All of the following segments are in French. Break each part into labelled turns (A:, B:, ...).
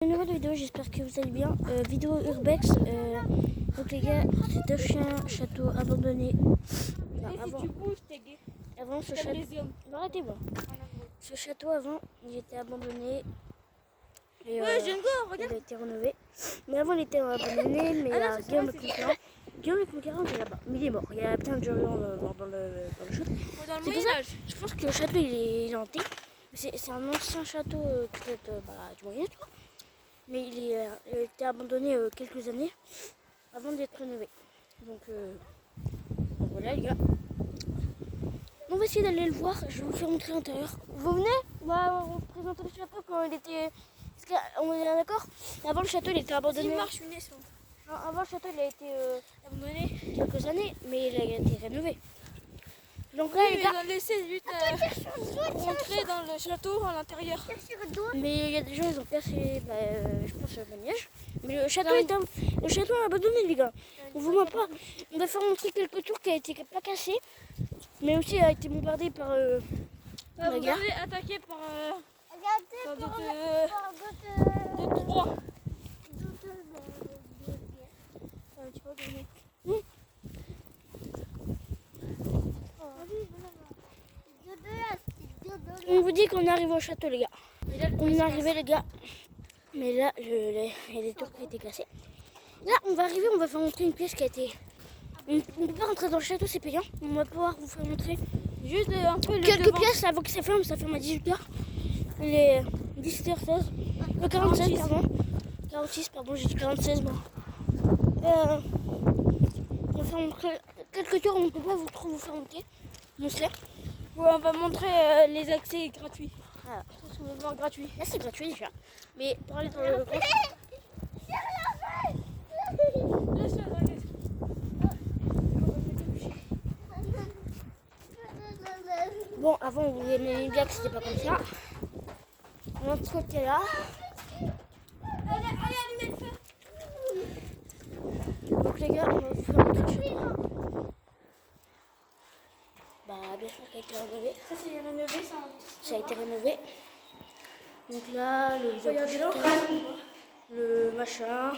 A: Une nouvelle vidéo, j'espère que vous allez bien. Vidéo urbex. Donc les gars, c'est deux chiens château abandonnés. Avant ce château. Arrêtez-moi. Ce château avant, il était abandonné. Et, il a été rénové. Mais avant, il était abandonné. Mais il y a Guillaume le Conquérant. Guillaume le Conquérant, il est là-bas. Mais il est mort. Il y a plein de gens morts dans le château. C'est pour ça, je pense que le château il est hanté. C'est un ancien château peut-être du Moyen Âge. Mais il a été abandonné quelques années avant d'être rénové. Donc voilà les gars. On va essayer d'aller le voir, je vais vous faire montrer l'intérieur. Vous venez? On va vous présenter le château quand il était... On est d'accord? Avant le château il était abandonné. Avant le château il a été abandonné quelques années, mais il a été rénové. Donc là, les gars,
B: ils ont laissé juste rentrer dans le château à l'intérieur.
A: Mais il y a des gens, ils ont cassé, je pense, le manège. Mais le château est abandonné, les gars. On vous ment pas. On va faire montrer quelques tours qui a été pas cassé, mais aussi a été bombardé par la guerre.
B: Attaqué par
A: d'autres
B: trois.
A: On vous dit qu'on arrive au château, les gars. On est arrivé, les gars. Mais là, il y a des tours qui ont été cassées. Là, on va arriver, on va faire montrer une pièce qui a été... On ne peut pas rentrer dans le château, c'est payant. On va pouvoir vous faire montrer
B: juste un peu
A: quelques pièces avant que ça ferme à 18h. Il est 17h16. 46, pardon. 46, pardon, j'ai dit 46, bon. On va faire montrer quelques tours, on ne peut pas trop vous faire montrer.
B: On va montrer les accès gratuits.
A: Voilà. C'est vraiment gratuit. Là, c'est gratuit déjà. Mais pour aller dans le grand... Bon, avant, on voulait mener bien que c'était pas comme ça. On a ce côté-là. Donc, les gars, on va vous faire montrer le château. Bien sûr, qui a été rénové.
B: Ça, c'est rénové, ça.
A: Ça a été rénové. Donc là, le machin,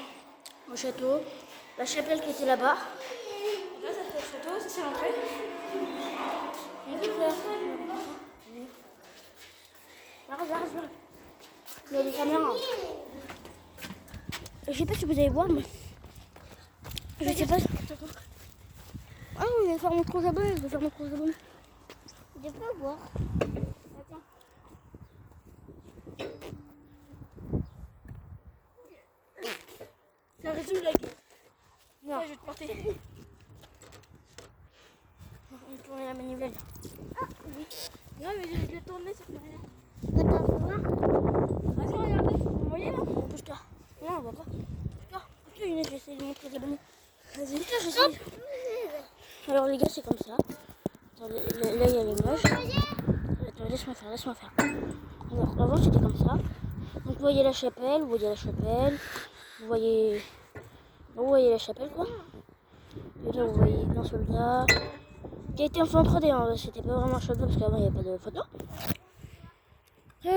A: le château, la chapelle qui était là-bas.
B: Là, ça c'est le château, ça c'est l'entrée.
A: Regarde. Il y a des caméras. Je sais pas si vous allez voir, mais... Je sais pas. Ah oui, je vais faire mon gros abonné. Je peux voir.
B: Attends. Ça résume la guerre.
A: Non.
B: Ouais, je vais te porter.
A: On va tourner la manivelle.
B: Ah oui. Non, mais je l'ai tourné, ça fait rien.
A: Attends, faut voir.
B: Vas-y, regardez. Vous voyez là?
A: Bouge-toi. Non, on voit pas. Bouge-toi, Younes, j'essaie de montrer les abonnés.
B: Vas-y.
A: J'essaie. Alors les gars, c'est comme ça. Attendez, là, il y a l'image. Attends, laisse-moi faire. Alors, avant, c'était comme ça. Donc, vous voyez la chapelle, vous voyez la chapelle, quoi. Et là, vous voyez un soldat qui a été fait en 3D. Hein. C'était pas vraiment un soldat parce qu'avant, il n'y avait pas de photo. Je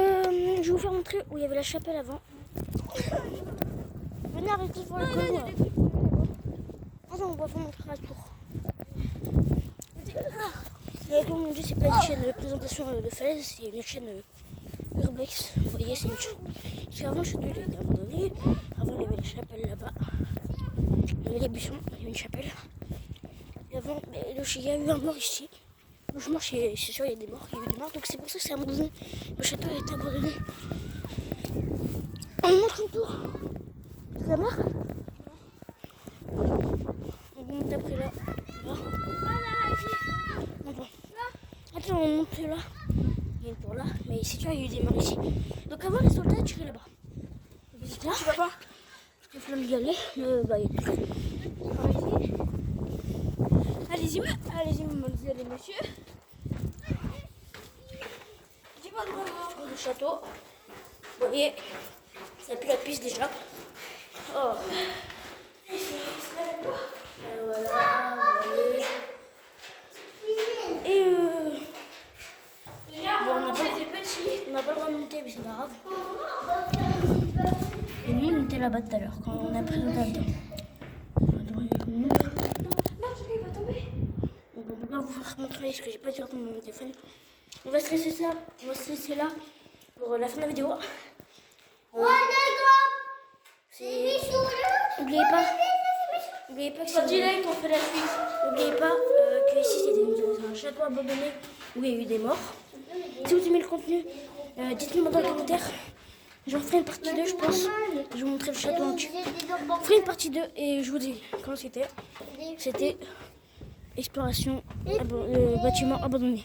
A: vais vous faire montrer où il y avait la chapelle avant. Venez, arrêtez de voir le convoi. Attends, on va vous montrer la tour. Comme on dit, c'est pas une chaîne de présentation de falaise, c'est une chaîne urbex. Vous voyez, c'est une chaîne. Parce qu'avant, le château il a été abandonné. Avant, il y avait la chapelle là-bas. Il y avait les buissons, il y avait une chapelle. Et avant, il y a eu un mort ici. Franchement, c'est sûr, il y a des morts. Donc c'est pour ça que c'est abandonné. Le château a été abandonné. On montre une tour. C'est la mer. On monte après là. Attends, on monte là. Il y a une tour là. Mais ici, tu vois, il y a eu des morts ici. Donc avant, les soldats tiraient là-bas.
B: Là, tu vas pas?
A: Parce qu'il faut y aller. Mais il y a
B: Allez-y, les messieurs. Dis-moi de
A: le château. Vous voyez, ça pue la piste déjà. Oh. Voilà, vous voyez. Et bon, on n'a pas le droit de monter, mais c'est pas grave. était là-bas tout à l'heure quand on a pris le avion. On va pas vous montrer parce que j'ai pas de sur mon téléphone. On va se laisser ça, on va se laisser là pour la fin de la vidéo. N'oubliez pas que c'est direct, on fait la suite. N'oubliez pas que ici c'était un château abandonné où il y a eu des morts. Si vous aimez le contenu, dites-le-moi dans les commentaires. J'en ferai une partie 2 je pense. Je vais vous montrer le château entier. Je ferai une partie 2 et je vous dis comment c'était. C'était exploration bâtiment abandonné.